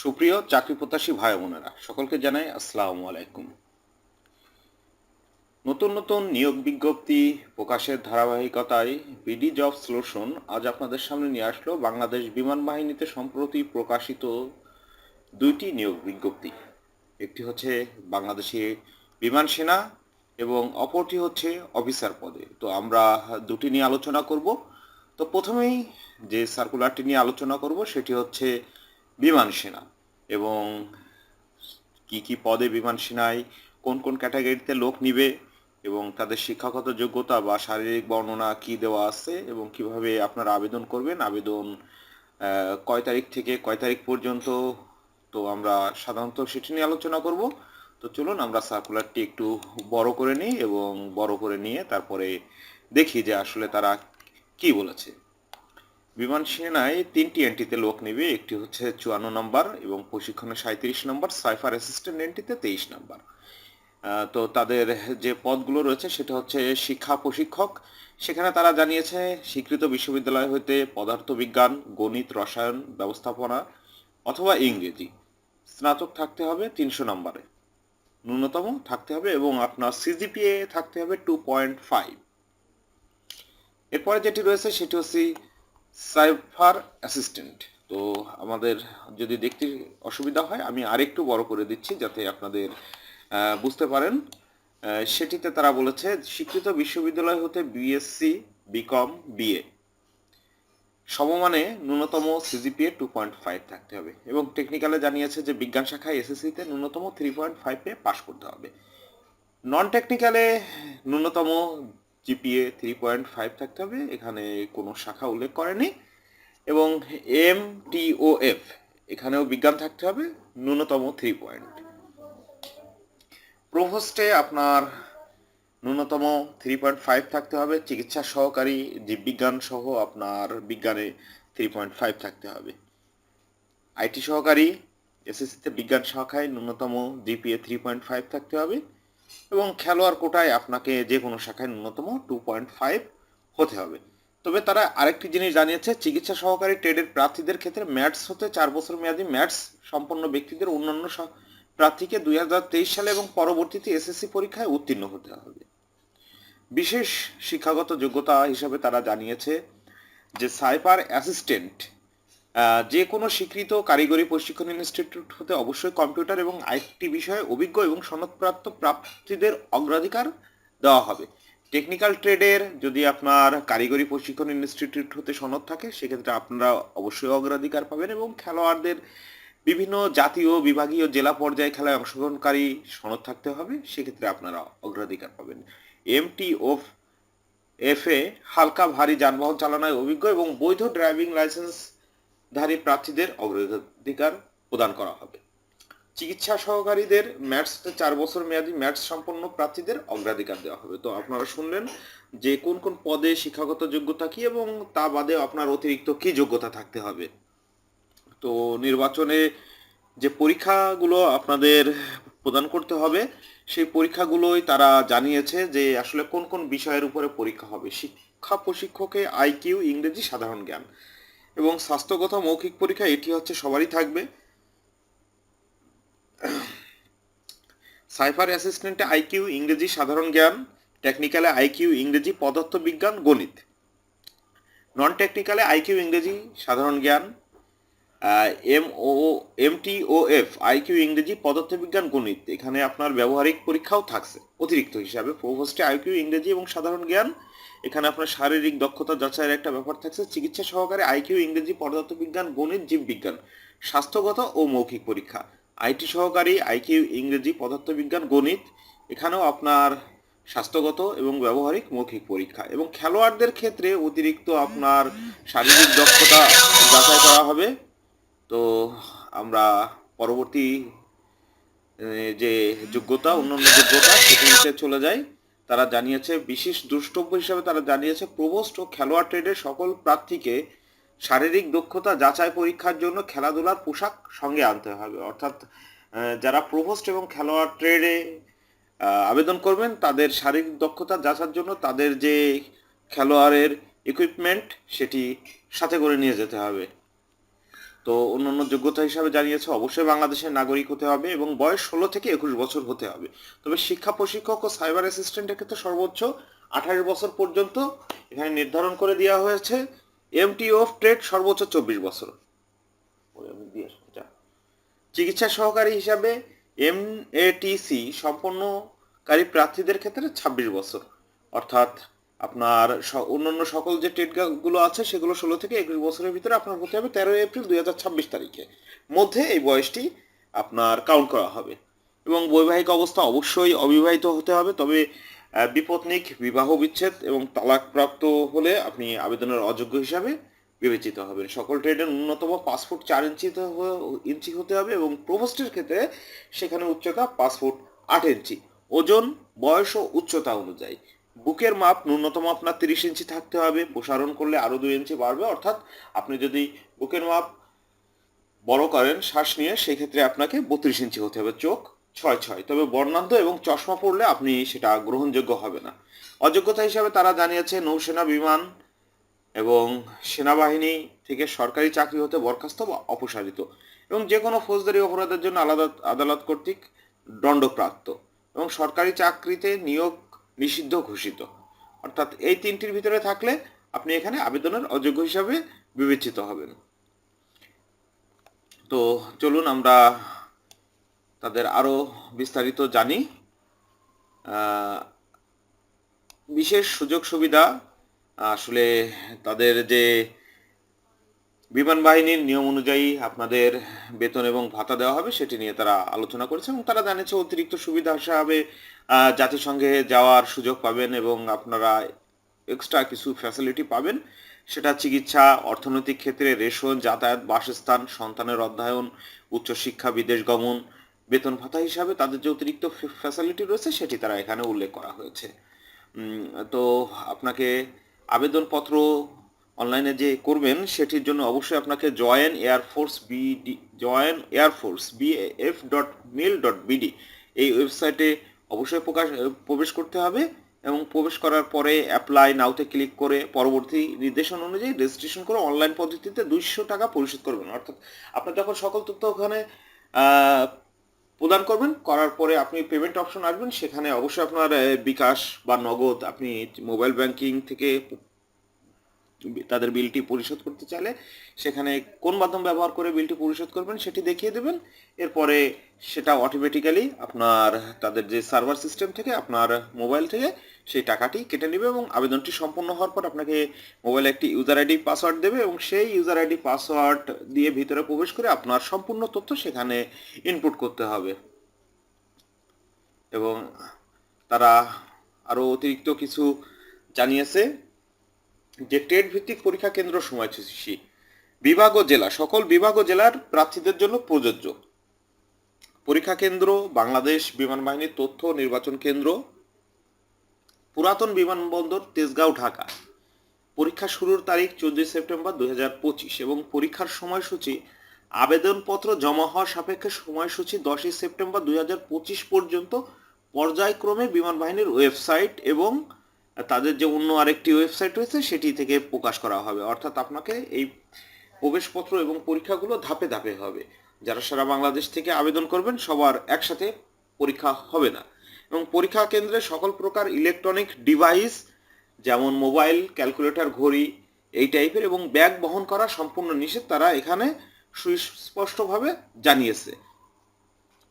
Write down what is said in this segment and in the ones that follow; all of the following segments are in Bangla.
সুপ্রিয় চাকরি প্রত্যাশী ভাই বোনেরা সকলকে জানাই আসসালামু আলাইকুম। নতুন নতুন নিয়োগ বিজ্ঞপ্তি প্রকাশের ধারাবাহিকতায় বিডি জব সলিউশন আজ আপনাদের সামনে নিয়ে আসলো বাংলাদেশ বিমান বাহিনীতে সম্প্রতি প্রকাশিত দুইটি নিয়োগ বিজ্ঞপ্তি। একটি হচ্ছে বাংলাদেশে বিমান সেনা এবং অপরটি হচ্ছে অফিসার পদে। তো আমরা দুটি নিয়ে আলোচনা করব। তো প্রথমেই যে সার্কুলারটি নিয়ে আলোচনা করব সেটি হচ্ছে বিমান সেনা এবং কি কি পদে বিমান সেনায় কোন কোন ক্যাটাগরিতে লোক নিবে এবং তাদের শিক্ষাগত যোগ্যতা বা শারীরিক বর্ণনা কি দেওয়া আছে এবং কিভাবে আপনারা আবেদন করবেন, আবেদন কয় তারিখ থেকে কয় তারিখ পর্যন্ত। তো আমরা সাধারণত সেটি নিয়ে আলোচনা করব। তো চলুন আমরা সার্কুলারটি একটু বড় করে নিই এবং বড় করে নিয়ে তারপরে দেখি যে আসলে তারা কি বলেছে। বিমান সেনায় তিনটি এন্ট্রিতে লোক নেবে, একটি হচ্ছে 54 নম্বর এবং প্রশিক্ষণে 37 নম্বর, সাইফার অ্যাসিস্ট্যান্ট এন্ট্রিতে 23 নম্বর। তো তাদের যে পদগুলো রয়েছে সেটা হচ্ছে শিক্ষা প্রশিক্ষক। সেখানে তারা জানিয়েছে স্বীকৃত বিশ্ববিদ্যালয় হইতে পদার্থবিজ্ঞান, গণিত, রসায়ন, ব্যবস্থাপনা অথবা ইংরেজি স্নাতক থাকতে হবে 300 নম্বরে ন্যূনতম থাকতে হবে এবং আপনার সিজিপিএ থাকতে হবে 2.5। এরপরে যেটি রয়েছে সেটি হচ্ছে সাইফার অ্যাসিস্ট্যান্ট। তো আমাদের যদি দেখতে অসুবিধা হয় আমি আরেকটু বড় করে দিচ্ছি যাতে আপনাদের বুঝতে পারেন। সেটিতে তারা বলেছে স্বীকৃত বিশ্ববিদ্যালয় হতে বিএসসি, বিকম, বিএ সমমানে ন্যূনতম সিজিপিএ 2.5 থাকতে হবে এবং টেকনিক্যালে জানিয়েছে যে বিজ্ঞান শাখায় এসএসসিতে ন্যূনতম 3.5 পেয়ে পাশ করতে হবে। নন টেকনিক্যালে ন্যূনতম জিপিএ 3.5 থাকতে হবে, এখানে কোনো শাখা উল্লেখ করেনি। এবং এমটিওএফ এখানেও বিজ্ঞান থাকতে হবে, ন্যূনতম 3 পয়েন্ট। প্রভোস্টে আপনার ন্যূনতম 3.5 থাকতে হবে, চিকিৎসা সহকারী জীববিজ্ঞান সহ আপনার বিজ্ঞানে 3.5 থাকতে হবে। আইটি সহকারী এসএসসিতে বিজ্ঞান শাখায় ন্যূনতম জিপিএ 3.5 থাকতে হবে এবং খেলোয়াড় কোটায় আপনাকে যে কোনো শাখায় ন্যূনতম 2.5 হতে হবে। তবে তারা আরেকটি জিনিস জানিয়েছে, চিকিৎসা সহকারী ট্রেডের প্রার্থীদের ক্ষেত্রে ম্যাটস হতে 4 বছর মেয়াদী ম্যাটস সম্পন্ন ব্যক্তিদের অন্যান্য প্রার্থীকে 2023 সালে এবং পরবর্তীতে এসএসসি পরীক্ষায় উত্তীর্ণ হতে হবে। বিশেষ শিক্ষাগত যোগ্যতা হিসাবে তারা জানিয়েছে যে সাইফার অ্যাসিস্ট্যান্ট যে কোনো স্বীকৃত কারিগরি প্রশিক্ষণ ইনস্টিটিউট হতে অবশ্যই কম্পিউটার এবং আইটি বিষয়ে অভিজ্ঞ এবং সনদপ্রাপ্ত প্রার্থীদের অগ্রাধিকার দেওয়া হবে। টেকনিক্যাল ট্রেডের যদি আপনার কারিগরি প্রশিক্ষণ ইনস্টিটিউট হতে সনদ থাকে সেক্ষেত্রে আপনারা অবশ্যই অগ্রাধিকার পাবেন এবং খেলোয়াড়দের বিভিন্ন জাতীয়, বিভাগীয়, জেলা পর্যায়ে খেলায় অংশগ্রহণকারী সনদ থাকতে হবে, সেক্ষেত্রে আপনারা অগ্রাধিকার পাবেন। এমটি ও এফএ হালকা ভারী যানবাহন চালানোয় অভিজ্ঞ এবং বৈধ ড্রাইভিং লাইসেন্সধারী প্রার্থীদের অগ্রাধিকার প্রদান করা হবে। চিকিৎসা সহকারীদের ম্যাটস 4 বছর মেয়াদী ম্যাটস সম্পন্ন প্রার্থীদের অগ্রাধিকার দেওয়া হবে। তো আপনারা শুনলেন যে কোন কোন পদে শিক্ষাগত যোগ্যতা কি এবং তা বাদে আপনার অতিরিক্ত কি যোগ্যতা থাকতে হবে। তো নির্বাচনে যে পরীক্ষাগুলো আপনাদের প্রদান করতে হবে সেই পরীক্ষাগুলোই তারা জানিয়েছে যে আসলে কোন কোন বিষয়ের উপরে পরীক্ষা হবে। শিক্ষা প্রশিক্ষকে আইকিউ, ইংরেজি, সাধারণ জ্ঞান এবং স্বাস্থ্যগত মৌখিক পরীক্ষা এটি হচ্ছে সবারই থাকবে। সাইফার অ্যাসিস্ট্যান্টে আইকিউ, ইংরেজি, সাধারণ জ্ঞান, টেকনিক্যালে আইকিউ, ইংরেজি, পদার্থবিজ্ঞান, গণিত। নন টেকনিক্যালে আইকিউ, ইংরেজি, সাধারণ জ্ঞান, এমটিওএফ আইকিউ, ইংরেজি, পদার্থবিজ্ঞান, গণিত। এখানে আপনার ব্যবহারিক পরীক্ষাও থাকছে অতিরিক্ত হিসাবে। প্রভোস্টে আইকিউ, ইংরেজি এবং সাধারণ জ্ঞান, এখানে আপনার শারীরিক দক্ষতা যাচাইয়ের একটা ব্যাপার থাকছে। চিকিৎসা সহকারে আইকিউ, ইংরেজি, পদার্থবিজ্ঞান, গণিত, জীববিজ্ঞান, স্বাস্থ্যগত ও মৌখিক পরীক্ষা। আইটি সহকারী আইকিউ, ইংরেজি, পদার্থবিজ্ঞান, গণিত, এখানেও আপনার স্বাস্থ্যগত এবং ব্যবহারিক মৌখিক পরীক্ষা। এবং খেলোয়াড়দের ক্ষেত্রে অতিরিক্ত আপনার শারীরিক দক্ষতা যাচাই করা হবে। তো আমরা পরবর্তী যে যোগ্যতা, অন্যান্য যোগ্যতা সেটিতে চলে যাই। তারা জানিয়েছে বিশেষ দ্রষ্টব্য হিসাবে তারা জানিয়েছে প্রভোস্ট ও খেলোয়াড় ট্রেডের সকল প্রার্থীকে শারীরিক দক্ষতা যাচাই পরীক্ষার জন্য খেলাধুলার পোশাক সঙ্গে আনতে হবে। অর্থাৎ যারা প্রভোস্ট এবং খেলোয়াড় ট্রেডে আবেদন করবেন তাদের শারীরিক দক্ষতা যাচার জন্য তাদের যে খেলোয়াড়ের ইকুইপমেন্ট সেটি সাথে করে নিয়ে যেতে হবে। তো অন্যান্য যোগ্যতা হিসাবে জানিয়েছে অবশ্যই বাংলাদেশের নাগরিক হতে হবে এবং বয়স 16 থেকে 21 বছর হতে হবে। তবে শিক্ষা প্রশিক্ষক ও সাইবার অ্যাসিস্ট্যান্টের ক্ষেত্রে সর্বোচ্চ 28 বছর পর্যন্ত এখানে নির্ধারণ করে দেওয়া হয়েছে। এমটি অফ ট্রেড সর্বোচ্চ 24 বছর। চিকিৎসা সহকারী হিসাবে এমএটিসি সম্পন্নকারী প্রার্থীদের ক্ষেত্রে 26 বছর, অর্থাৎ আপনার অন্যান্য সকল যে ট্রেডগুলো আছে সেগুলো 16 থেকে 21 বছরের ভিতরে আপনার হতে হবে 13 এপ্রিল 2026 তারিখে মধ্যে এই বয়সটি আপনার কাউন্ট করা হবে। এবং বৈবাহিক অবস্থা অবশ্যই অবিবাহিত হতে হবে, তবে বিপত্নিক, বিবাহ বিচ্ছেদ এবং তালাকপ্রাপ্ত হলে আপনি আবেদনের অযোগ্য হিসাবে বিবেচিত হবেন। সকল ট্রেডের ন্যূনতম 5 ফুট 4 ইঞ্চি হতে হবে এবং প্রভোস্টের ক্ষেত্রে সেখানে উচ্চতা 5 ফুট 8 ইঞ্চি, ওজন, বয়স ও উচ্চতা অনুযায়ী। বুকের মাপ ন্যূনতম আপনার 30 ইঞ্চি থাকতে হবে, প্রসারণ করলে আরও 2 ইঞ্চি বাড়বে, অর্থাৎ আপনি যদি বুকের মাপ বড় করেন শ্বাস নিয়ে সেই ক্ষেত্রে আপনাকে 32 ইঞ্চি হতে হবে। চোখ 6/6, তবে বর্ণাঢ্য এবং চশমা পরলে আপনি সেটা গ্রহণযোগ্য হবে না। অযোগ্যতা হিসাবে তারা জানিয়েছে নৌসেনা, বিমান এবং সেনাবাহিনী থেকে সরকারি চাকরি হতে বরখাস্ত বা অপসারিত এবং যে কোনো ফৌজদারি অপরাধের জন্য আলাদা আদালত কর্তৃক দণ্ডপ্রাপ্ত এবং সরকারি চাকরিতে নিয়োগ নিষিদ্ধ ঘোষিত। অর্থাৎ এই তিনটির ভিতরে থাকলে আপনি এখানে আবেদনের অযোগ্য হিসাবে বিবেচিত হবেন। তো চলুন আমরা তাদের আরও বিস্তারিত জানি। বিশেষ সুযোগ সুবিধা, আসলে তাদের যে বিমান বাহিনীর নিয়ম অনুযায়ী আপনাদের বেতন এবং ভাতা দেওয়া হবে সেটি নিয়ে তারা আলোচনা করেছে এবং তারা জানিয়েছে অতিরিক্ত সুবিধা হিসাবে জাতিসংঘে যাওয়ার সুযোগ পাবেন এবং আপনারা এক্সট্রা কিছু ফ্যাসিলিটি পাবেন। সেটা চিকিৎসা, অর্থনৈতিক ক্ষেত্রে রেশন, যাতায়াত, বাসস্থান, সন্তানের অধ্যয়ন, উচ্চশিক্ষা, বিদেশ গমন, বেতন ভাতা হিসাবে তাদের যে অতিরিক্ত ফ্যাসিলিটি রয়েছে সেটি তারা এখানে উল্লেখ করা হয়েছে। তো আপনাকে আবেদনপত্র অনলাইনে যে করবেন সেটির জন্য অবশ্যই আপনাকে joineairforce.baf.mil.bd এই ওয়েবসাইটে অবশ্যই প্রবেশ করতে হবে এবং প্রবেশ করার পরে অ্যাপ্লাই নাওতে ক্লিক করে পরবর্তী নির্দেশনা অনুযায়ী রেজিস্ট্রেশন করে অনলাইন পদ্ধতিতে 200 টাকা পরিশোধ করবেন। অর্থাৎ আপনার যখন সকল তথ্য ওখানে প্রদান করবেন, করার পরে আপনি পেমেন্ট অপশন আসবেন, সেখানে অবশ্যই আপনার বিকাশ বা নগদ, আপনি মোবাইল ব্যাংকিং থেকে তাদের বিলটি পরিশোধ করতে চাইলে সেখানে কোন মাধ্যম ব্যবহার করে বিলটি পরিশোধ করবেন সেটি দেখিয়ে দেবেন। এরপরে সেটা অটোমেটিক্যালি আপনার তাদের যে সার্ভার সিস্টেম থেকে আপনার মোবাইল থেকে সেই টাকাটি কেটে নেবে এবং আবেদনটি সম্পূর্ণ হওয়ার পর আপনাকে মোবাইলে একটি ইউজার আইডি পাসওয়ার্ড দেবে এবং সেই ইউজার আইডি পাসওয়ার্ড দিয়ে ভিতরে প্রবেশ করে আপনার সম্পূর্ণ তথ্য সেখানে ইনপুট করতে হবে। এবং তারা আরও অতিরিক্ত কিছু জানিয়েছে যে ট্রেড ভিত্তিক পরীক্ষা কেন্দ্র সময়সূচি বিভাগ ও জেলা, সকল বিভাগ ও জেলার প্রার্থীদের জন্য প্রযোজ্য। পরীক্ষা কেন্দ্র: বাংলাদেশ বিমান বাহিনীর তথ্য নির্বাচন কেন্দ্র, পুরাতন বিমানবন্দর, তেজগাঁও, ঢাকা। পরীক্ষা শুরুর তারিখ 14 সেপ্টেম্বর 2025 এবং পরীক্ষার সময়সূচি আবেদনপত্র জমা হওয়ার সাপেক্ষে সময়সূচি 10 সেপ্টেম্বর 2025 পর্যন্ত পর্যায়ক্রমে বিমান বাহিনীর ওয়েবসাইট এবং তাদের যে অন্য আরেকটি ওয়েবসাইট রয়েছে সেটি থেকে প্রকাশ করা হবে। অর্থাৎ আপনাকে এই প্রবেশপত্র এবং পরীক্ষাগুলো ধাপে ধাপে হবে। যারা সারা বাংলাদেশ থেকে আবেদন করবেন সবার একসাথে পরীক্ষা হবে না এবং পরীক্ষা কেন্দ্রে সকল প্রকার ইলেকট্রনিক ডিভাইস যেমন মোবাইল, ক্যালকুলেটর, ঘড়ি এই টাইপের এবং ব্যাগ বহন করা সম্পূর্ণ নিষেধ, তারা এখানে সুস্পষ্টভাবে জানিয়েছে।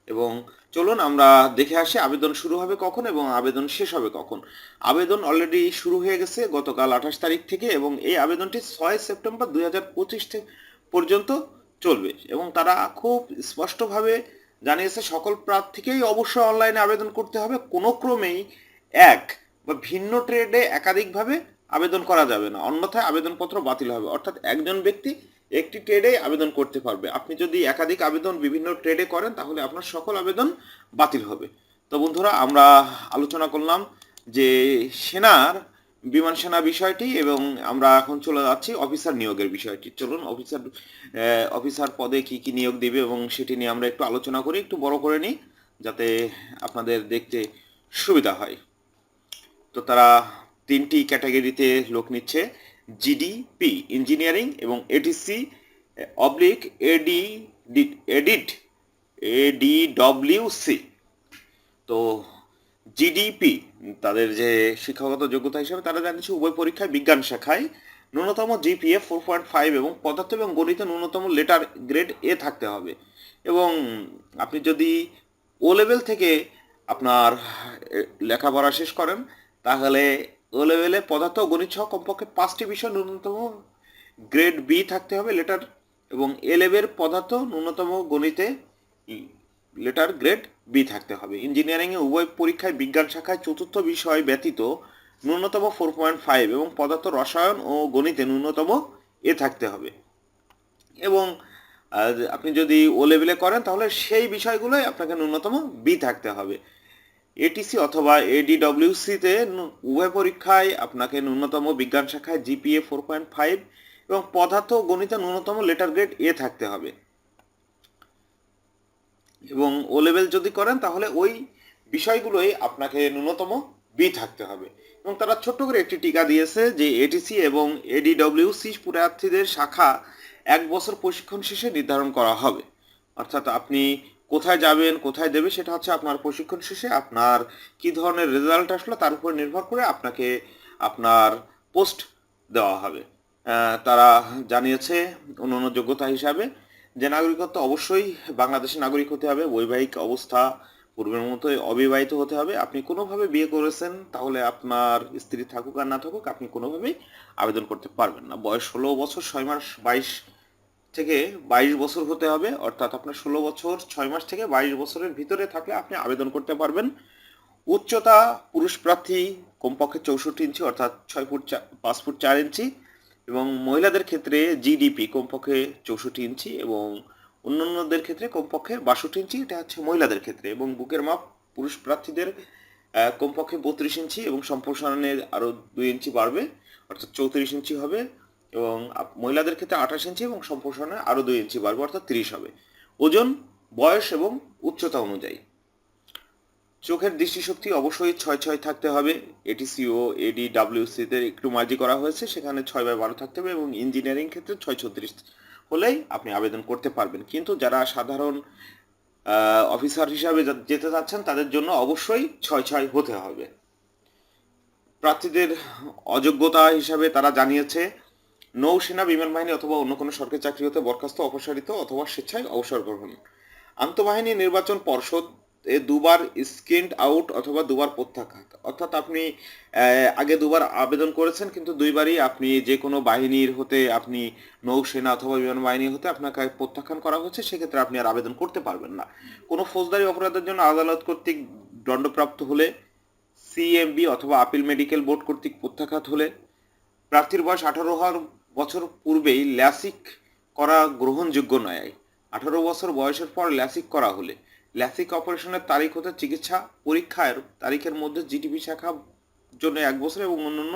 এবং চলুন আমরা দেখে আসি আবেদন শুরু হবে কখন এবং আবেদন শেষ হবে কখন। আবেদন অলরেডি শুরু হয়ে গেছে গতকাল 28 তারিখ থেকে এবং এই আবেদনটি 6 সেপ্টেম্বর 2025 পর্যন্ত চলবে এবং তারা খুব স্পষ্টভাবে জানিয়েছে সকল প্রার্থীকেই অবশ্যই অনলাইনে আবেদন করতে হবে। কোনো ক্রমেই এক বা ভিন্ন ট্রেডে একাধিকভাবে আবেদন করা যাবে না, অন্যথায় আবেদনপত্র বাতিল হবে। অর্থাৎ একজন ব্যক্তি একটি ট্রেডে আবেদন করতে পারবে। আপনি যদি একাধিক আবেদন বিভিন্ন ট্রেডে করেন তাহলে আপনার সকল আবেদন বাতিল হবে। তো বন্ধুরা, আমরা আলোচনা করলাম যে বিমান সেনা বিষয়টি এবং আমরা এখন চলে যাচ্ছি অফিসার নিয়োগের বিষয়টি। চলুন অফিসার পদে কি কি নিয়োগ দিবে এবং সেটি নিয়ে আমরা একটু আলোচনা করি, একটু বড় করে নিই যাতে আপনাদের দেখতে সুবিধা হয়। তো তারা 3টি ক্যাটাগরিতে লোক নিচ্ছে: জিডিপি ইঞ্জিনিয়ারিং এবং এটিসি অবলিক এডিট ADWC। তো জিডিপি তাদের যে শিক্ষাগত যোগ্যতা হিসেবে তারা জানিয়েছে উভয় পরীক্ষায় বিজ্ঞান শাখায় ন্যূনতম জিপিএ 4.5 এবং পদার্থ এবং গণিতে ন্যূনতম লেটার গ্রেড এ থাকতে হবে। এবং আপনি যদি ও লেভেল থেকে আপনার লেখাপড়া শেষ করেন তাহলে ও লেভেলে পদার্থ ও গণিত সহ কমপক্ষে 5টি বিষয় ন্যূনতম গ্রেড বি থাকতে হবে লেটার, এবং এ লেভেল পদার্থ ন্যূনতম গণিতে লেটার গ্রেড বি থাকতে হবে। ইঞ্জিনিয়ারিংয়ে উভয় পরীক্ষায় বিজ্ঞান শাখায় চতুর্থ বিষয় ব্যতীত ন্যূনতম 4.5 এবং পদার্থ রসায়ন ও গণিতে ন্যূনতম এ থাকতে হবে। এবং আপনি যদি ও লেভেলে করেন তাহলে সেই বিষয়গুলোই আপনাকে ন্যূনতম বি থাকতে হবে। এটিসি অথবা ADWCতে উভয় পরীক্ষায় আপনাকে ন্যূনতম বিজ্ঞান শাখায় জিপিএ 4.5 এবং পদার্থ ও গণিতে ন্যূনতম লেটার গ্রেড এ থাকতে হবে। এবং ও লেভেল যদি করেন তাহলে ওই বিষয়গুলোই আপনাকে ন্যূনতম বি থাকতে হবে। এবং তারা ছোট্ট করে একটি টিকা দিয়েছে যে এটিসি এবং ADWC পুরার্থীদের শাখা 1 বছর প্রশিক্ষণ শেষে নির্ধারণ করা হবে। অর্থাৎ আপনি কোথায় যাবেন, কোথায় দেবে, সেটা হচ্ছে আপনার প্রশিক্ষণ শেষে আপনার কি ধরনের রেজাল্ট আসলো তার উপর নির্ভর করে আপনাকে আপনার পোস্ট দেওয়া হবে। তারা জানিয়েছে অন্যান্য যোগ্যতা হিসাবে যে নাগরিকত্ব অবশ্যই বাংলাদেশের নাগরিক হতে হবে, বৈবাহিক অবস্থা পূর্বের মতোই অবিবাহিত হতে হবে। আপনি কোনোভাবে বিয়ে করেছেন তাহলে আপনার স্ত্রী থাকুক আর না থাকুক আপনি কোনোভাবেই আবেদন করতে পারবেন না। বয়স 16 বছর 6 মাস 22 থেকে 22 বছর হতে হবে, অর্থাৎ আপনার 16 বছর 6 মাস থেকে 22 বছরের ভিতরে থাকলে আপনি আবেদন করতে পারবেন। উচ্চতা পুরুষ প্রার্থী কমপক্ষে 64 ইঞ্চি অর্থাৎ 5 ফুট 4 ইঞ্চি, এবং মহিলাদের ক্ষেত্রে জিডিপি কমপক্ষে 64 ইঞ্চি এবং অন্যান্যদের ক্ষেত্রে কমপক্ষে 62 ইঞ্চি, এটা হচ্ছে মহিলাদের ক্ষেত্রে। এবং বুকের মাপ পুরুষ প্রার্থীদের কমপক্ষে 32 ইঞ্চি এবং সম্প্রসারণের আরও 2 ইঞ্চি বাড়বে অর্থাৎ 34 ইঞ্চি হবে, এবং মহিলাদের ক্ষেত্রে 28 ইঞ্চি এবং সম্প্রসারণে আরও 2 ইঞ্চি বাড়বে অর্থাৎ 30 হবে ওজন, বয়স এবং উচ্চতা অনুযায়ী। চোখের দৃষ্টিশক্তি অবশ্যই 6/6 থাকতে হবে। এটিসি ও ADWCতে একটু মার্জি করা হয়েছে, সেখানে 6/12 থাকতে হবে, এবং ইঞ্জিনিয়ারিং ক্ষেত্রে 6/36 হলেই আপনি আবেদন করতে পারবেন। কিন্তু যারা সাধারণ অফিসার হিসাবে যেতে যাচ্ছেন তাদের জন্য অবশ্যই 6/6 হতে হবে। প্রার্থীদের অযোগ্যতা হিসাবে তারা জানিয়েছে নৌসেনা, বিমান বাহিনী অথবা অন্য কোনো সরকারি চাকরি হতে বরখাস্ত, অপসারিত অথবা স্বেচ্ছায় অবসর গ্রহণ। আন্তঃবাহিনী নির্বাচন পর্ষদ দুবার স্ক্রিনড আউট অথবা দুবার প্রত্যাখ্যাত, অর্থাৎ আপনি আগে দুবার আবেদন করেছেন কিন্তু দুইবারই আপনি যে কোনো বাহিনীর হতে, আপনি নৌসেনা অথবা বিমান বাহিনী হতে আপনাকে প্রত্যাখ্যান করা হচ্ছে, সেক্ষেত্রে আপনি আর আবেদন করতে পারবেন না। কোনো ফৌজদারি অপরাধের জন্য আদালত কর্তৃক দণ্ডপ্রাপ্ত হলে, CMB অথবা আপিল মেডিকেল বোর্ড কর্তৃক প্রত্যাখ্যাত হলে, প্রার্থীর বয়স 18 বছর পূর্বেই ল্যাসিক করা গ্রহণযোগ্য নয়। 18 বছর বয়সের পর ল্যাসিক করা হলে ল্যাসিক অপারেশনের তারিখ হতে চিকিৎসা পরীক্ষার তারিখের মধ্যে জিটিপি শাখার জন্য 1 বছর এবং অন্যান্য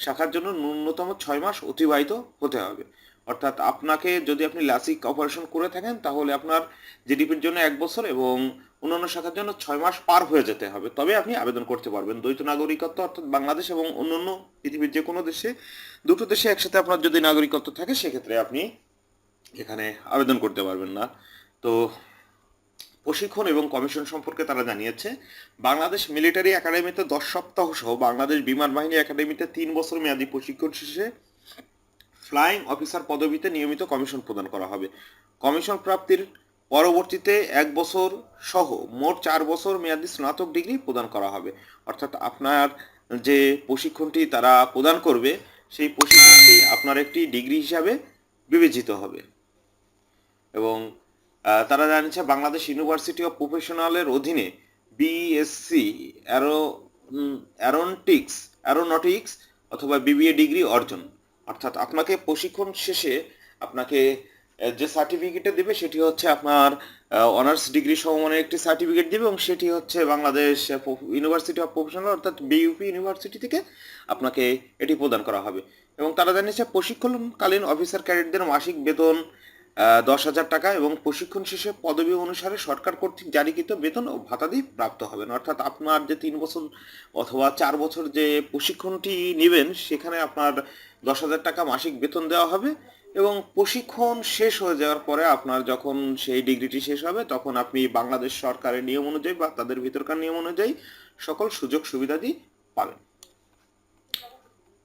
শাখার জন্য ন্যূনতম 6 মাস অতিবাহিত হতে হবে। অর্থাৎ আপনাকে যদি আপনি ল্যাসিক অপারেশন করে থাকেন তাহলে আপনার জিডিপির জন্য 1 বছর এবং অন্যান্য শাখার জন্য 6 মাস পার হয়ে যেতে হবে, তবে আপনি আবেদন করতে পারবেন। দ্বৈত নাগরিকত্ব অর্থাৎ বাংলাদেশ এবং অন্যান্য পৃথিবীর যে কোনো দেশে, দুটো দেশে একসাথে আপনার যদি নাগরিকত্ব থাকে সেক্ষেত্রে আপনি এখানে আবেদন করতে পারবেন না। তো প্রশিক্ষণ এবং কমিশন সম্পর্কে তারা জানিয়েছে বাংলাদেশ মিলিটারি একাডেমিতে 10 সপ্তাহ সহ বাংলাদেশ বিমান বাহিনী একাডেমিতে 3 বছর মেয়াদী প্রশিক্ষণ শেষে ফ্লাইং অফিসার পদবিতে নিয়মিত কমিশন প্রদান করা হবে। কমিশন প্রাপ্তির পরবর্তীতে 1 বছর সহ মোট 4 বছর মেয়াদী স্নাতক ডিগ্রি প্রদান করা হবে। অর্থাৎ আপনার যে প্রশিক্ষণটি তারা প্রদান করবে সেই প্রশিক্ষণটি আপনার একটি ডিগ্রি হিসাবে বিবেচিত হবে। এবং তারা জানিয়েছে বাংলাদেশ ইউনিভার্সিটি অফ প্রফেশনালের অধীনে বিএসসি অ্যারোনটিক্স অথবা বিবিএ ডিগ্রি অর্জন, অর্থাৎ আপনাকে প্রশিক্ষণ শেষে আপনাকে যে সার্টিফিকেটটা দেবে সেটি হচ্ছে আপনার অনার্স ডিগ্রি সমমানের একটি সার্টিফিকেট দেবে, এবং সেটি হচ্ছে বাংলাদেশ ইউনিভার্সিটি অফ প্রফেশনাল অর্থাৎ বিইউপি ইউনিভার্সিটি থেকে আপনাকে এটি প্রদান করা হবে। এবং তারা জানিয়েছে প্রশিক্ষণকালীন অফিসার ক্যাডেটদের মাসিক বেতন 10,000 টাকা এবং প্রশিক্ষণ শেষে পদবি অনুসারে সরকার কর্তৃক জারিকৃত বেতন ও ভাতাদি প্রাপ্ত হবেন। অর্থাৎ আপনার যে 3 বছর অথবা 4 বছর যে প্রশিক্ষণটি নেবেন সেখানে আপনার 10,000 টাকা মাসিক বেতন দেওয়া হবে, এবং প্রশিক্ষণ শেষ হয়ে যাওয়ার পরে আপনার যখন সেই ডিগ্রিটি শেষ হবে তখন আপনি বাংলাদেশ সরকারের নিয়ম অনুযায়ী বা তাদের ভিতরকার নিয়ম অনুযায়ী সকল সুযোগ সুবিধাদি পাবেন।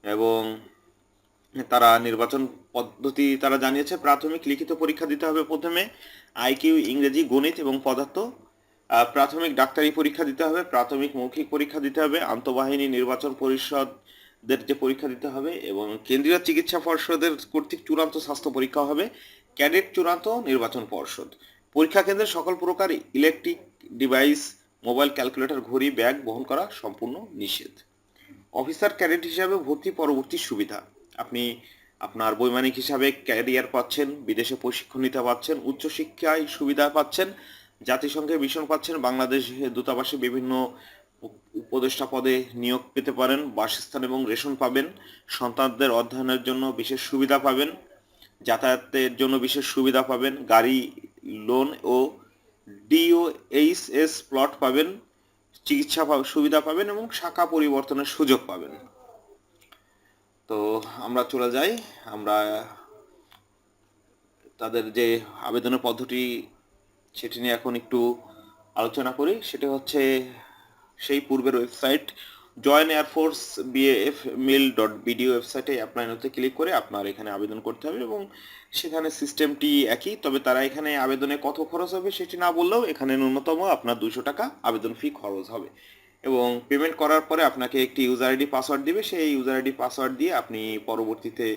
এবং তারা নির্বাচন পদ্ধতি তারা জানিয়েছে, প্রাথমিক লিখিত পরীক্ষা দিতে হবে প্রথমে, আইকিউ, ইংরেজি, গণিত এবং পদার্থ। প্রাথমিক ডাক্তারি পরীক্ষা দিতে হবে, প্রাথমিক মৌখিক পরীক্ষা দিতে হবে, আন্তঃবাহিনী নির্বাচন পরিষদের যে পরীক্ষা দিতে হবে, এবং কেন্দ্রীয় চিকিৎসা পর্ষদের কর্তৃক চূড়ান্ত স্বাস্থ্য পরীক্ষা হবে, ক্যাডেট চূড়ান্ত নির্বাচন পর্ষদ। পরীক্ষা কেন্দ্রে সকল প্রকার ইলেকট্রিক ডিভাইস, মোবাইল, ক্যালকুলেটর, ঘড়ি, ব্যাগ বহন করা সম্পূর্ণ নিষেধ। অফিসার ক্যাডেট হিসাবে ভর্তি পরবর্তী সুবিধা: আপনি আপনার বৈমানিক হিসাবে ক্যারিয়ার পাচ্ছেন, বিদেশে প্রশিক্ষণ নিতে পাচ্ছেন, উচ্চশিক্ষায় সুবিধা পাচ্ছেন, জাতিসংঘে মিশন পাচ্ছেন, বাংলাদেশ দূতাবাসে বিভিন্ন উপদেষ্টা পদে নিয়োগ পেতে পারেন, বাসস্থান এবং রেশন পাবেন, সন্তানদের অধ্যয়নের জন্য বিশেষ সুবিধা পাবেন, যাতায়াতের জন্য বিশেষ সুবিধা পাবেন, গাড়ি লোন ও ডিওএইচএস প্লট পাবেন, চিকিৎসা সুবিধা পাবেন এবং শাখা পরিবর্তনের সুযোগ পাবেন। তো আমরা চলে যাই, আমরা তাদের যে আবেদনের পদ্ধতি সেটি নিয়ে এখন একটু আলোচনা করি। সেটি হচ্ছে সেই পূর্বের website join air force BAF mail .bd ওয়েবসাইটে অ্যাপ্লাই নাওতে ক্লিক করে আপনার এখানে আবেদন করতে হবে এবং সেখানে সিস্টেমটি একই, তবে তারা এখানে আবেদনে কত খরচ হবে সেটি না বললেও এখানে ন্যূনতম আপনার 200 টাকা আবেদন ফি খরচ হবে এবং পেমেন্ট করার পরে আপনাকে একটি ইউজার আইডি পাসওয়ার্ড দিবে। সেই ইউজার আইডি পাসওয়ার্ড দিয়ে আপনি পরবর্তীতে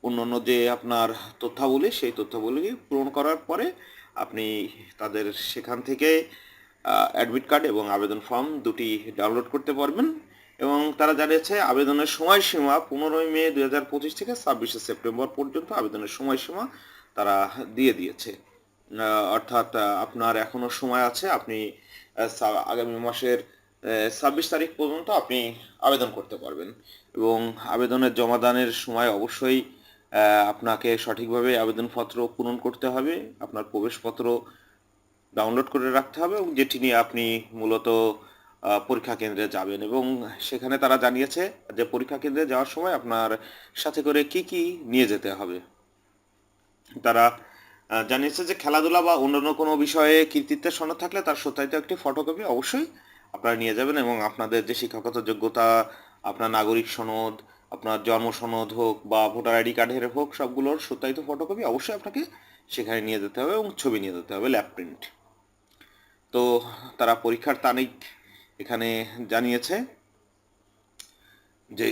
অন্যান্য যে আপনার তথ্যাবলী সেই তথ্যাবলী পূরণ করার পরে আপনি তাদের সেখান থেকে অ্যাডমিট কার্ড এবং আবেদন ফর্ম দুটি ডাউনলোড করতে পারবেন। এবং তারা জানিয়েছে আবেদনের সময়সীমা 15 মে 2025 থেকে 26 সেপ্টেম্বর পর্যন্ত আবেদনের সময়সীমা তারা দিয়ে দিয়েছে। অর্থাৎ আপনার এখনও সময় আছে, আপনি আগামী মাসের 26 তারিখ পর্যন্ত আপনি আবেদন করতে পারবেন। এবং আবেদনের জমাদানের সময় অবশ্যই আপনাকে সঠিকভাবে আবেদনপত্র পূরণ করতে হবে, আপনার প্রবেশপত্র ডাউনলোড করে রাখতে হবে এবং যেটি নিয়ে আপনি মূলত পরীক্ষা কেন্দ্রে যাবেন। এবং সেখানে তারা জানিয়েছে যে পরীক্ষা কেন্দ্রে যাওয়ার সময় আপনার সাথে করে কি কি নিয়ে যেতে হবে। তারা জানিয়েছে যে খেলাধুলা বা অন্যান্য কোনো বিষয়ে কৃতিত্বের সনদ থাকলে তার সত্যায়িত একটি ফটোকপি অবশ্যই আপনারা নিয়ে যাবেন এবং আপনাদের যে শিক্ষাগত যোগ্যতা, আপনার নাগরিক সনদ, আপনার জন্ম সনদ হোক বা ভোটার আইডি কার্ডের হোক, সবগুলোর সত্যায়িত ফটোকপি অবশ্যই আপনাকে সেখানে নিয়ে যেতে হবে এবং ছবি নিয়ে যেতে হবে, ল্যাব প্রিন্ট। তো তারা পরীক্ষার তারিখ এখানে জানিয়েছে যে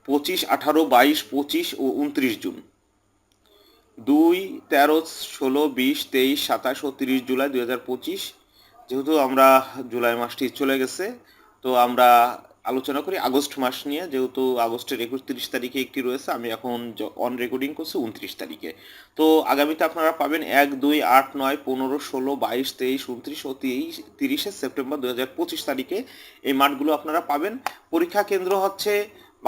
25, 18, 22, 25 ও 29 জুন, 2, 13, 16, 20, 23, 27 ও 30 জুলাই 2025। যেহেতু আমরা জুলাই মাসটি চলে গেছে, তো আমরা আলোচনা করি আগস্ট মাস নিয়ে। যেহেতু আগস্টের 31 তারিখে একটি রয়েছে, আমি এখন অন রেকর্ডিং করছি 29 তারিখে। তো আগামীতে আপনারা পাবেন 1, 2, 8, 9, 15, 16, 22, 23, 29 ও 30 সেপ্টেম্বর 2025 তারিখে এই মাঠগুলো আপনারা পাবেন। পরীক্ষা কেন্দ্র হচ্ছে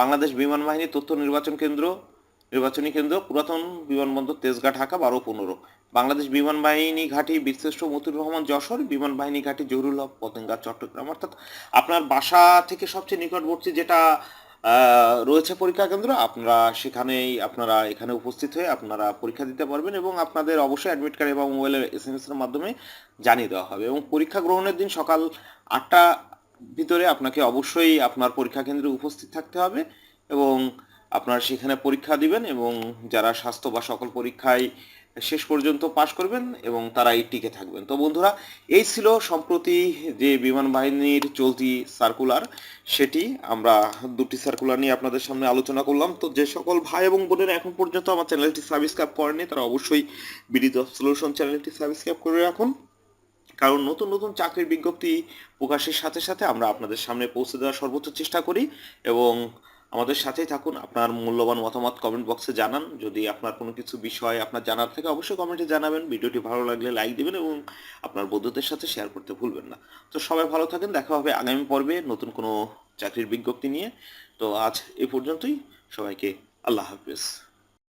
বাংলাদেশ বিমান বাহিনী তথ্য নির্বাচনী কেন্দ্র, পুরাতন বিমানবন্দর, তেজগাঁ, ঢাকা 12-15। বাংলাদেশ বিমান বাহিনী ঘাঁটি বীরশ্রেষ্ঠ মতিউর রহমান, যশোর। বিমান বাহিনী ঘাঁটি জহুরুল হক, পতেঙ্গা, চট্টগ্রাম। অর্থাৎ আপনার বাসা থেকে সবচেয়ে নিকটবর্তী যেটা রয়েছে পরীক্ষা কেন্দ্র, আপনারা সেখানেই আপনারা এখানে উপস্থিত হয়ে আপনারা পরীক্ষা দিতে পারবেন এবং আপনাদের অবশ্যই অ্যাডমিট কার্ড এবং মোবাইলের SMS এর মাধ্যমে জানিয়ে দেওয়া হবে। এবং পরীক্ষা গ্রহণের দিন সকাল 8টা ভিতরে আপনাকে অবশ্যই আপনার পরীক্ষা কেন্দ্রে উপস্থিত থাকতে হবে এবং আপনারা সেখানে পরীক্ষা দিবেন এবং যারা স্বাস্থ্য বা সকল পরীক্ষায় শেষ পর্যন্ত পাশ করবেন এবং তারাই টিকে থাকবেন। তো বন্ধুরা, এই ছিল সম্প্রতি যে বিমান বাহিনীর চলতি সার্কুলার, সেটি আমরা দুটি সার্কুলার নিয়ে আপনাদের সামনে আলোচনা করলাম। তো যে সকল ভাই এবং বোনেরা এখন পর্যন্ত আমার চ্যানেলটি সাবস্ক্রাইব করেনি তারা অবশ্যই বিডি জব সলিউশন চ্যানেলটি সাবস্ক্রাইব করে রাখুন, কারণ নতুন নতুন চাকরির বিজ্ঞপ্তি প্রকাশের সাথে সাথে আমরা আপনাদের সামনে পৌঁছে দেওয়ার সর্বোচ্চ চেষ্টা করি। এবং আমাদের সাথেই থাকুন, আপনার মূল্যবান মতামত কমেন্ট বক্সে জানান। যদি আপনার কোনো কিছু বিষয় আপনার জানার থাকে অবশ্যই কমেন্টে জানাবেন। ভিডিওটি ভালো লাগলে লাইক দিবেন এবং আপনার বন্ধুদের সাথে শেয়ার করতে ভুলবেন না। তো সবাই ভালো থাকেন, দেখা হবে আগামী পর্বে নতুন কোনো চাকরির বিজ্ঞপ্তি নিয়ে। তো আজ এই পর্যন্তই, সবাইকে আল্লাহ হাফেজ।